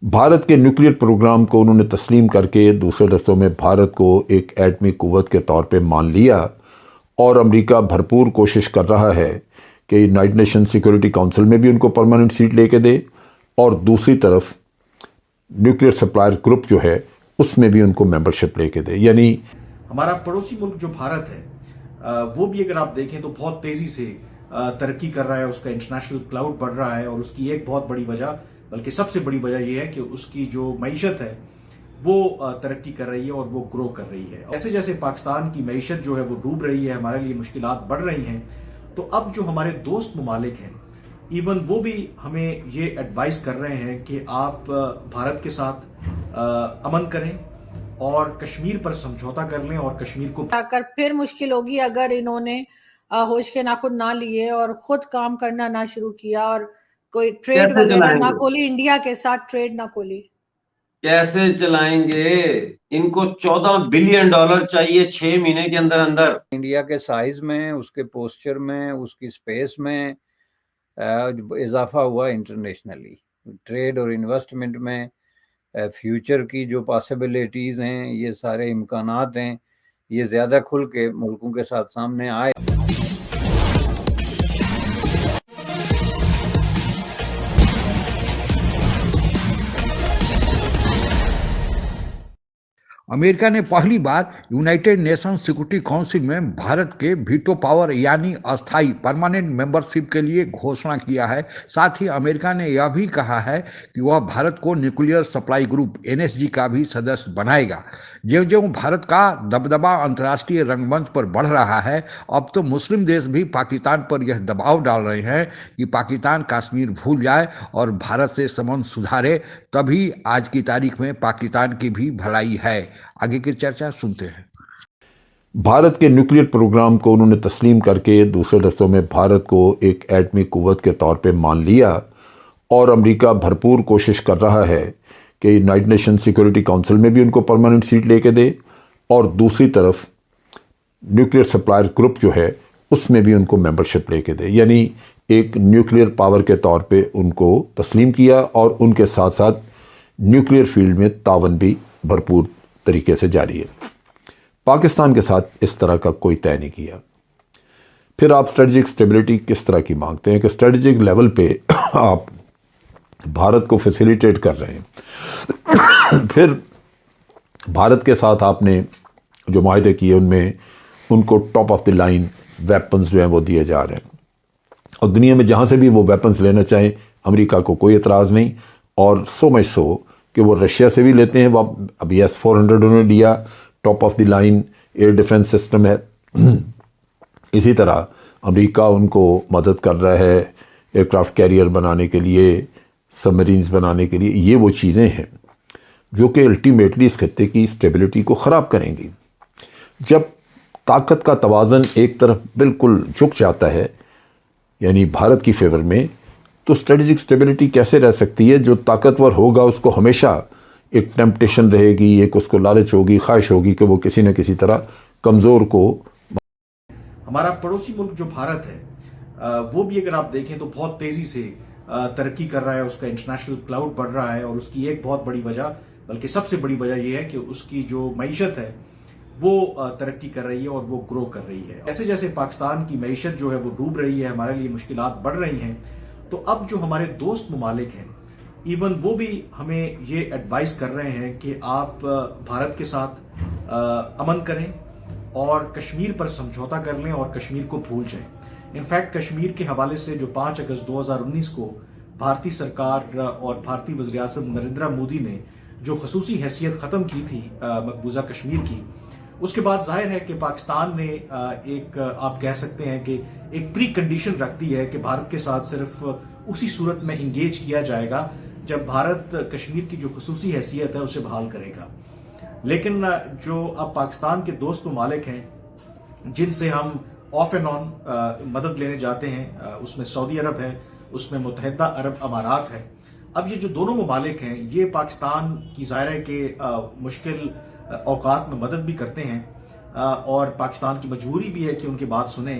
भारत के nuclear programme को उन्होंने तस्लीम करके दूसरे लफ्ज़ों में भारत को एक एटमी कुव्वत के तौर पे मान लिया और अमेरिका भरपूर कोशिश कर रहा है कि यूनाइटेड नेशन सिक्योरिटी काउंसिल में भी उनको परमानेंट सीट लेके दे और दूसरी तरफ न्यूक्लियर सप्लायर ग्रुप जो है उसमें भी उनको मेंबरशिप लेके दे। यानी हमारा पड़ोसी मुल्क जो भारत है वो भी अगर आप देखें तो बहुत तेजी से तरक्की कर रहा है। उसका इंटरनेशनल क्लाउड बढ़ रहा है और उसकी एक बहुत बड़ी वजह, बल्कि सबसे बड़ी वजह यह है कि उसकी जो मईशत है वो तरक्की कर रही है और वो ग्रो कर रही है। जैसे जैसे पाकिस्तान की मईशत जो है वो डूब रही है, हमारे लिए मुश्किलात बढ़ रही हैं, तो अब जो हमारे दोस्त ममालिक हैं इवन वो भी हमें ये एडवाइस कर रहे हैं कि आप भारत के साथ अमन करें और कश्मीर पर समझौता कर लें और कश्मीर को आकर फिर मुश्किल होगी अगर इन्होंने होश के नाखून ना लिए और खुद काम करना ना शुरू किया और कोई ट्रेड वगैरह ना खोली, इंडिया के साथ ट्रेड ना खोली। कैसे चलाएंगे? इनको $14 बिलियन चाहिए 6 महीने के अंदर अंदर। इंडिया के साइज में, उसके पोस्चर में, उसकी स्पेस में इजाफा हुआ इंटरनेशनली ट्रेड और इन्वेस्टमेंट में। फ्यूचर की जो पॉसिबिलिटीज़ हैं, ये सारे इम्कानात हैं, ये ज़्यादा खुल के मुल्कों के साथ सामने आए। अमेरिका ने पहली बार यूनाइटेड नेशन सिक्योरिटी काउंसिल में भारत के वीटो पावर यानी अस्थाई परमानेंट मेंबरशिप के लिए घोषणा किया है। साथ ही अमेरिका ने यह भी कहा है कि वह भारत को न्यूक्लियर सप्लाई ग्रुप एनएसजी का भी सदस्य बनाएगा। ज्यों ज्यों भारत का दबदबा अंतर्राष्ट्रीय रंगमंच पर बढ़ रहा है, अब तो मुस्लिम देश भी पाकिस्तान पर यह दबाव डाल रहे हैं कि पाकिस्तान कश्मीर भूल जाए और भारत से संबंध सुधारे, तभी आज की तारीख में पाकिस्तान की भी भलाई है। आगे की चर्चा सुनते हैं। भारत के न्यूक्लियर प्रोग्राम को उन्होंने तस्लीम करके दूसरे लफ्ज़ों में भारत को एक एटमी कुव्वत के तौर पे मान लिया और अमेरिका भरपूर कोशिश कर रहा है कि यूनाइटेड नेशन सिक्योरिटी काउंसिल में भी उनको परमानेंट सीट लेके दे और दूसरी तरफ न्यूक्लियर सप्लायर ग्रुप जो है उसमें भी उनको मेंबरशिप लेके दे। यानी एक न्यूक्लियर पावर के तौर पे उनको तस्लीम किया और उनके साथ साथ न्यूक्लियर फील्ड में तावन भी भरपूर तरीके से जारी है। पाकिस्तान के साथ इस तरह का कोई तय नहीं किया। फिर आप स्ट्रेटजिक स्टेबिलिटी किस तरह की मांगते हैं कि स्ट्रेटजिक लेवल पे आप भारत को फैसिलिटेट कर रहे हैं। फिर भारत के साथ आपने जो माहदे किए उनमें उनको top of the line weapons जो हैं वो दिए जा रहे हैं और दुनिया में जहाँ से भी वो वेपन्स लेना चाहें अमेरिका को कोई एतराज़ नहीं। और सो मच सो कि वो रशिया से भी लेते हैं। वो अभी S-400 उन्होंने लिया, top of the line air defence system है। इसी तरह अमेरिका उनको मदद कर रहा है एयरक्राफ्ट कैरियर बनाने के लिए, सबमरीन्स बनाने के लिए। ये वो चीज़ें हैं जो कि अल्टीमेटली इस खत्ते की स्टेबिलिटी को ख़राब करेंगी। जब ताकत का तवाज़न एक तरफ बिल्कुल झुक जाता है यानी भारत की फेवर में, तो स्ट्रेटजिक स्टेबिलिटी कैसे रह सकती है? जो ताकतवर होगा उसको हमेशा एक टेम्पटेशन रहेगी, एक उसको लालच होगी, ख्वाहिश होगी कि वो किसी न किसी तरह कमज़ोर को। हमारा पड़ोसी मुल्क जो भारत है वो भी अगर आप देखें तो बहुत तेजी से तरक्की कर रहा है। उसका इंटरनेशनल क्लाउड बढ़ रहा है और उसकी एक बहुत बड़ी वजह, बल्कि सबसे बड़ी वजह यह है कि उसकी जो मईशत है वो तरक्की कर रही है और वो ग्रो कर रही है। जैसे जैसे पाकिस्तान की मईशत जो है वो डूब रही है, हमारे लिए मुश्किलात बढ़ रही हैं, तो अब जो हमारे दोस्त ममालिक हैं इवन वो भी हमें ये एडवाइस कर रहे हैं कि आप भारत के साथ अमन करें और कश्मीर पर समझौता कर लें और कश्मीर को भूल जाएं। इनफैक्ट कश्मीर के हवाले से जो 5 अगस्त 2019 को भारतीय सरकार और भारतीय वज़ीर-ए-आज़म नरेंद्र मोदी ने जो खसूसी हैसियत ख़त्म की थी मकबूजा कश्मीर की, उसके बाद जाहिर है कि पाकिस्तान ने एक आप कह सकते हैं कि एक प्री कंडीशन रख दी है कि भारत के साथ सिर्फ उसी सूरत में इंगेज किया जाएगा जब भारत कश्मीर की जो खसूसी हैसियत है उसे बहाल करेगा। लेकिन जो अब पाकिस्तान के दोस्त ममालिक हैं जिनसे हम ऑफ एंड ऑन मदद लेने जाते हैं, उसमें सऊदी अरब है, उसमें मुत्तहिदा अरब अमारात है। अब ये जो दोनों ममालिक हैं ये पाकिस्तान की ज़ाहिर है कि मुश्किल औकात में मदद भी करते हैं और पाकिस्तान की मजबूरी भी है कि उनकी बात सुने।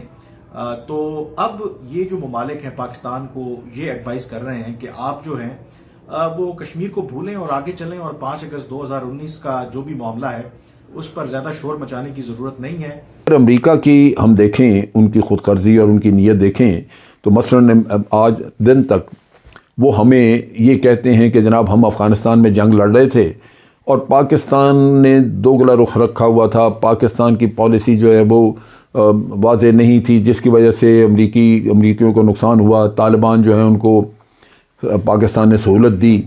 तो अब ये जो ममालिक हैं पाकिस्तान को ये एडवाइस कर रहे हैं कि आप जो हैं वो कश्मीर को भूलें और आगे चलें और 5 अगस्त 2019 का जो भी मामला है उस पर ज़्यादा शोर मचाने की ज़रूरत नहीं है। अगर अमेरिका की हम देखें, उनकी खुदगर्जी और उनकी नीयत देखें तो मसलन आज दिन तक वो हमें ये कहते हैं कि जनाब हम अफ़गानिस्तान में जंग लड़ रहे थे और पाकिस्तान ने दोगला रुख रखा हुआ था, पाकिस्तान की पॉलिसी जो है वो वाज़ेह नहीं थी, जिसकी वजह से अमरीकियों को नुकसान हुआ। तालिबान जो है उनको पाकिस्तान ने सहूलत दी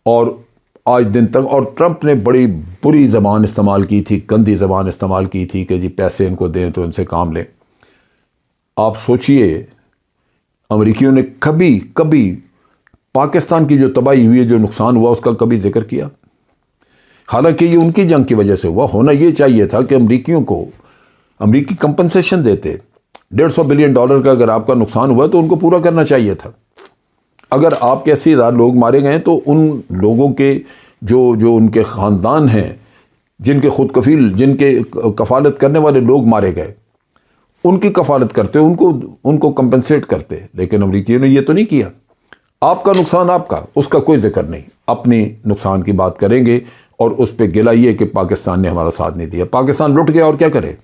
और आज दिन तक, और ट्रंप ने बड़ी बुरी ज़बान इस्तेमाल की थी, गंदी ज़बान इस्तेमाल की थी कि जी पैसे इनको दें तो इनसे काम लें। आप सोचिए अमरीकियों ने कभी कभी पाकिस्तान की जो तबाही हुई है, जो नुकसान हुआ, उसका कभी जिक्र किया? हालांकि ये उनकी जंग की वजह से हुआ। होना ये चाहिए था कि अमरीकियों को अमरीकी कंपनसेशन देते। $150 बिलियन का अगर आपका नुकसान हुआ तो उनको पूरा करना चाहिए था। अगर आपके 80,000 लोग मारे गए तो उन लोगों के जो उनके ख़ानदान हैं, जिनके खुद कफील, जिनके कफालत करने वाले लोग मारे गए, उनकी कफालत करते, उनको कंपनसेट करते। लेकिन अमरीकियों ने ये तो नहीं किया। आपका नुकसान आपका, उसका कोई जिक्र नहीं। अपने नुकसान की बात करेंगे और उस पर गिला ये कि पाकिस्तान ने हमारा साथ नहीं दिया। पाकिस्तान लुट गया और क्या करे,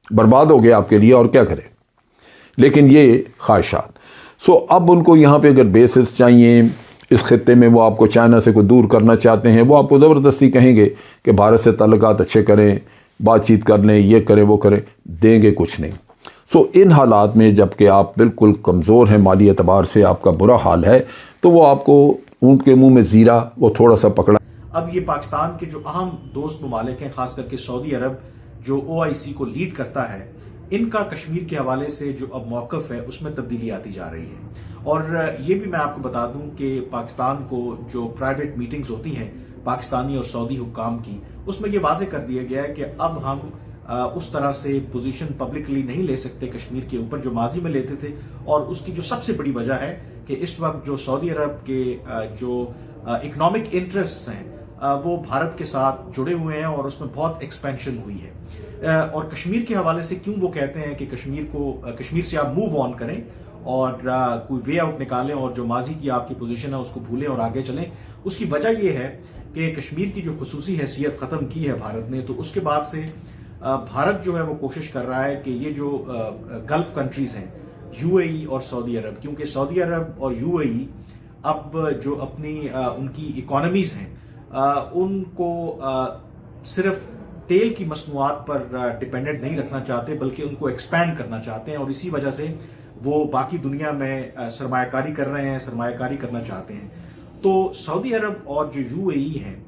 बर्बाद हो गया आपके लिए और क्या करे। लेकिन ये ख्वाहिशात। सो अब उनको यहाँ पे अगर बेसिस चाहिए इस खत्ते में, वो आपको चाइना से को दूर करना चाहते हैं, वो आपको ज़बरदस्ती कहेंगे कि भारत से ताल्लुकात अच्छे करें, बातचीत कर लें, ये करें वो करें, देंगे कुछ नहीं। सो इन हालात में जबकि आप बिल्कुल कमज़ोर हैं, माली एतबार से आपका बुरा हाल है, तो वो आपको ऊँट के मुँह में ज़ीरा वो थोड़ा सा पकड़ा। अब ये पाकिस्तान के जो अहम दोस्त ममालिक हैं, खास करके सऊदी अरब जो OIC को लीड करता है, इनका कश्मीर के हवाले से जो अब मौक़िफ़ है उसमें तब्दीली आती जा रही है। और ये भी मैं आपको बता दूं कि पाकिस्तान को जो प्राइवेट मीटिंग्स होती हैं पाकिस्तानी और सऊदी हुक्काम की, उसमें ये वाजे कर दिया गया है कि अब हम उस तरह से पोजीशन पब्लिकली नहीं ले सकते कश्मीर के ऊपर जो माजी में लेते थे। और उसकी जो सबसे बड़ी वजह है कि इस वक्त जो सऊदी अरब के जो इकोनॉमिक इंटरेस्ट हैं वो भारत के साथ जुड़े हुए हैं और उसमें बहुत एक्सपेंशन हुई है। और कश्मीर के हवाले से क्यों वो कहते हैं कि कश्मीर से आप मूव ऑन करें और कोई वे आउट निकालें और जो माजी की आपकी पोजीशन है उसको भूलें और आगे चलें, उसकी वजह यह है कि कश्मीर की जो खुसूसी हैसियत ख़त्म की है भारत ने, तो उसके बाद से भारत जो है वो कोशिश कर रहा है कि ये जो गल्फ कंट्रीज हैं, UAE और सऊदी अरब, क्योंकि सऊदी अरब और UAE अब जो अपनी उनकी इकोनॉमीज हैं उनको सिर्फ तेल की मसनूआत पर डिपेंडेंट नहीं रखना चाहते, बल्कि उनको एक्सपैंड करना चाहते हैं। और इसी वजह से वो बाकी दुनिया में सरमायाकारी कर रहे हैं, सरमायाकारी करना चाहते हैं। तो सऊदी अरब और जो UAE हैं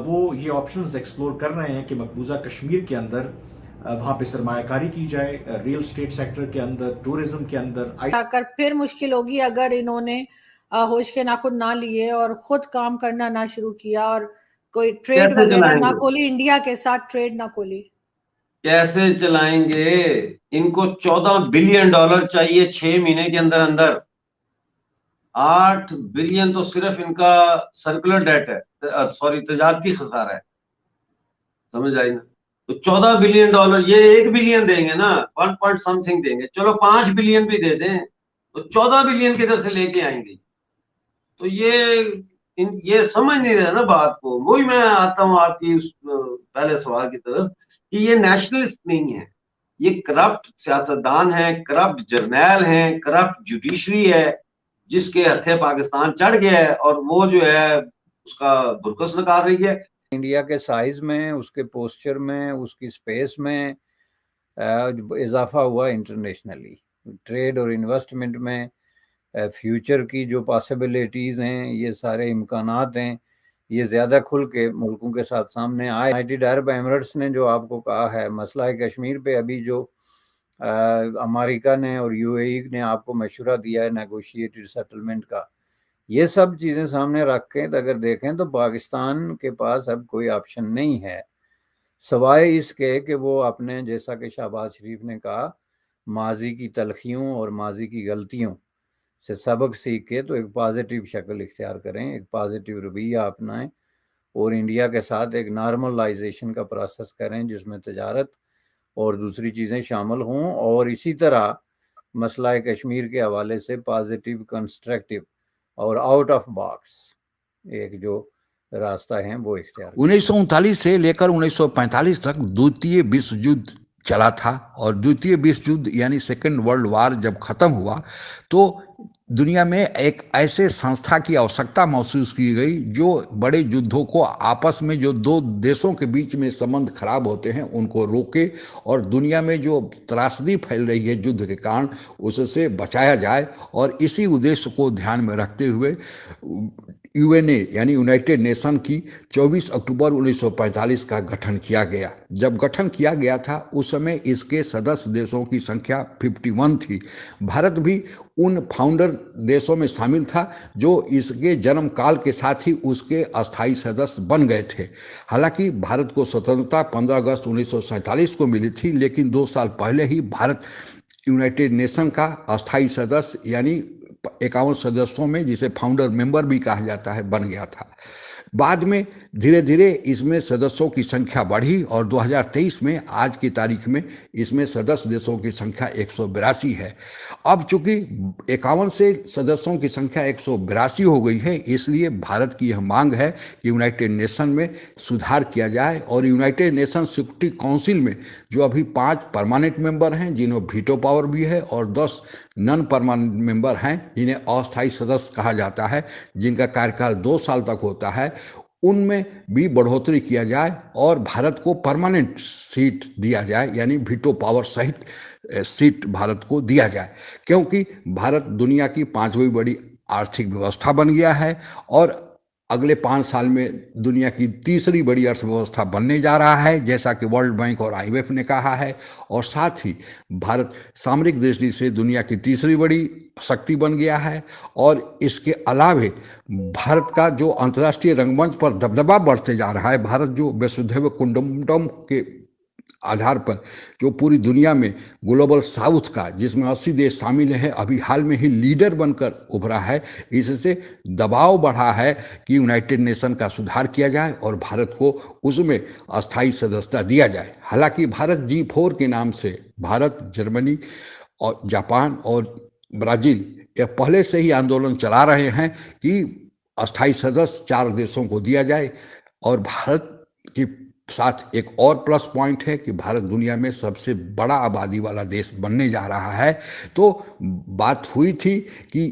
वो ये ऑप्शंस एक्सप्लोर कर रहे हैं कि मकबूजा कश्मीर के अंदर वहां पे सरमायाकारी की जाए, रियल स्टेट सेक्टर के अंदर, टूरिज्म के अंदर। आकर फिर मुश्किल होगी अगर इन्होंने होश के नाखुन ना लिए और खुद काम करना ना शुरू किया और कोई ट्रेड वगैरह ना खोली, इंडिया के साथ ट्रेड ना खोली। कैसे चलाएंगे? इनको $14 बिलियन चाहिए 6 महीने के अंदर अंदर। 8 बिलियन तो सिर्फ इनका सर्कुलर डेट है, सॉरी तजारती खसारा है, समझ आई ना? तो $14 बिलियन, ये 1 बिलियन देंगे ना, 1 पॉइंट समथिंग देंगे, चलो 5 बिलियन भी दे दें, तो 14 बिलियन किधर से लेके आएंगे? तो ये समझ नहीं रहे ना बात को। वही मैं आता हूँ आपकी उस पहले सवाल की तरफ कि ये नेशनलिस्ट नहीं है, ये करप्ट सियासतदान है, करप्ट जर्नैल हैं, करप्ट जुडिशरी है, जिसके हथे पाकिस्तान चढ़ गया है और वो जो है उसका बुरकस निकाल रही है। इंडिया के साइज में, उसके पोस्चर में, उसकी स्पेस में इजाफा हुआ इंटरनेशनली, ट्रेड और इन्वेस्टमेंट में, फ्यूचर की जो पॉसिबिलिटीज़ हैं, ये सारे इम्कानात हैं, ये ज़्यादा खुल के मुल्कों के साथ सामने आए। यूनाइटेड अरब एमिरेट्स ने जो आपको कहा है मसला कश्मीर पे, अभी जो अमेरिका ने और UAE ने आपको मशवरा दिया है नेगोशिएटेड सेटलमेंट का, ये सब चीज़ें सामने रख के अगर देखें तो पाकिस्तान के पास अब कोई ऑप्शन नहीं है सवाए इसके कि वो अपने, जैसा कि शहबाज शरीफ ने कहा, माजी की तलखियों और माजी की गलतियों से सबक सीख के तो एक पॉजिटिव शक्ल इख्तियार करें, एक पॉजिटिव रवैया अपनाएं और इंडिया के साथ एक नॉर्मलाइजेशन का प्रोसेस करें जिसमें तजारत और दूसरी चीज़ें शामिल हों। और इसी तरह मसला कश्मीर के हवाले से पॉजिटिव कंस्ट्रक्टिव और आउट ऑफ बॉक्स एक जो रास्ता है वो इख्तियार। 1939 से लेकर 1945 तक द्वितीय विश्व युद्ध चला था और द्वितीय विश्व युद्ध यानी सेकेंड वर्ल्ड वार जब खत्म हुआ तो दुनिया में एक ऐसे संस्था की आवश्यकता महसूस की गई जो बड़े युद्धों को आपस में जो दो देशों के बीच में संबंध खराब होते हैं उनको रोके और दुनिया में जो त्रासदी फैल रही है युद्ध के कारण उससे बचाया जाए। और इसी उद्देश्य को ध्यान में रखते हुए यूएनए यानी यूनाइटेड नेशन की 24 अक्टूबर 1945 का गठन किया गया। जब गठन किया गया था उस समय इसके सदस्य देशों की संख्या 51 थी। भारत भी उन फाउंडर देशों में शामिल था जो इसके जन्म काल के साथ ही उसके अस्थायी सदस्य बन गए थे। हालांकि भारत को स्वतंत्रता 15 अगस्त 1947 को मिली थी, लेकिन 2 साल पहले ही भारत यूनाइटेड नेशन का अस्थायी सदस्य यानी 51 सदस्यों में, जिसे फाउंडर मेंबर भी कहा जाता है, बन गया था। बाद में धीरे धीरे इसमें सदस्यों की संख्या बढ़ी और 2023 में आज की तारीख में इसमें सदस्य देशों की संख्या 182 है। अब चूंकि 51 से सदस्यों की संख्या 182 हो गई है, इसलिए भारत की यह मांग है कि यूनाइटेड नेशन में सुधार किया जाए और यूनाइटेड नेशन सिक्योरिटी काउंसिल में जो अभी 5 परमानेंट मेंबर हैं जिन्हें वीटो पावर भी है और 10 नॉन परमानेंट मेंबर हैं जिन्हें अस्थायी सदस्य कहा जाता है, जिनका कार्यकाल 2 साल तक होता है, उनमें भी बढ़ोतरी किया जाए और भारत को परमानेंट सीट दिया जाए यानी वीटो पावर सहित सीट भारत को दिया जाए, क्योंकि भारत दुनिया की 5वीं बड़ी आर्थिक व्यवस्था बन गया है और अगले 5 साल में दुनिया की तीसरी बड़ी अर्थव्यवस्था बनने जा रहा है, जैसा कि वर्ल्ड बैंक और IMF ने कहा है। और साथ ही भारत सामरिक दृष्टि से दुनिया की तीसरी बड़ी शक्ति बन गया है और इसके अलावे भारत का जो अंतर्राष्ट्रीय रंगमंच पर दबदबा बढ़ते जा रहा है, भारत जो वसुधैव कुटुंबकम के आधार पर जो पूरी दुनिया में ग्लोबल साउथ का, जिसमें 80 देश शामिल हैं, अभी हाल में ही लीडर बनकर उभरा है, इससे दबाव बढ़ा है कि यूनाइटेड नेशन का सुधार किया जाए और भारत को उसमें अस्थायी सदस्यता दिया जाए। हालांकि भारत G4 के नाम से भारत, जर्मनी और जापान और ब्राज़ील यह पहले से ही आंदोलन चला रहे हैं कि अस्थायी सदस्य 4 देशों को दिया जाए। और भारत की साथ एक और प्लस पॉइंट है कि भारत दुनिया में सबसे बड़ा आबादी वाला देश बनने जा रहा है। तो बात हुई थी कि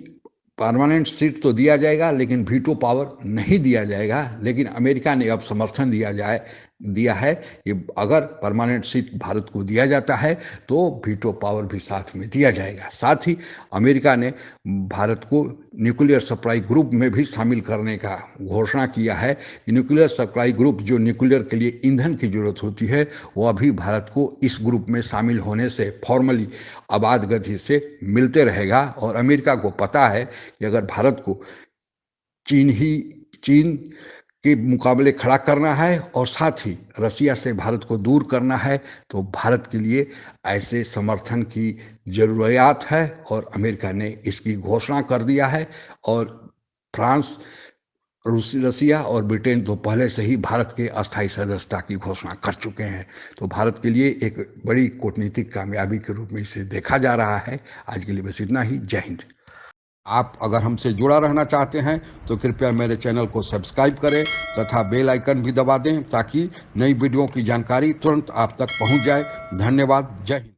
परमानेंट सीट तो दिया जाएगा लेकिन वीटो पावर नहीं दिया जाएगा, लेकिन अमेरिका ने अब समर्थन दिया है कि अगर परमानेंट सीट भारत को दिया जाता है तो वीटो पावर भी साथ में दिया जाएगा। साथ ही अमेरिका ने भारत को न्यूक्लियर सप्लाई ग्रुप में भी शामिल करने का घोषणा किया है कि न्यूक्लियर सप्लाई ग्रुप जो न्यूक्लियर के लिए ईंधन की जरूरत होती है वो अभी भारत को इस ग्रुप में शामिल होने से फॉर्मली आबाद गति से मिलते रहेगा। और अमेरिका को पता है कि अगर भारत को चीन के मुकाबले खड़ा करना है और साथ ही रसिया से भारत को दूर करना है तो भारत के लिए ऐसे समर्थन की ज़रूरियात है और अमेरिका ने इसकी घोषणा कर दिया है। और फ्रांस, रसिया और ब्रिटेन तो पहले से ही भारत के अस्थायी सदस्यता की घोषणा कर चुके हैं। तो भारत के लिए एक बड़ी कूटनीतिक कामयाबी के रूप में इसे देखा जा रहा है। आज के लिए बस इतना ही। जय हिंद। आप अगर हमसे जुड़ा रहना चाहते हैं तो कृपया मेरे चैनल को सब्सक्राइब करें तथा बेल आइकन भी दबा दें ताकि नई वीडियो की जानकारी तुरंत आप तक पहुंच जाए। धन्यवाद। जय हिंद।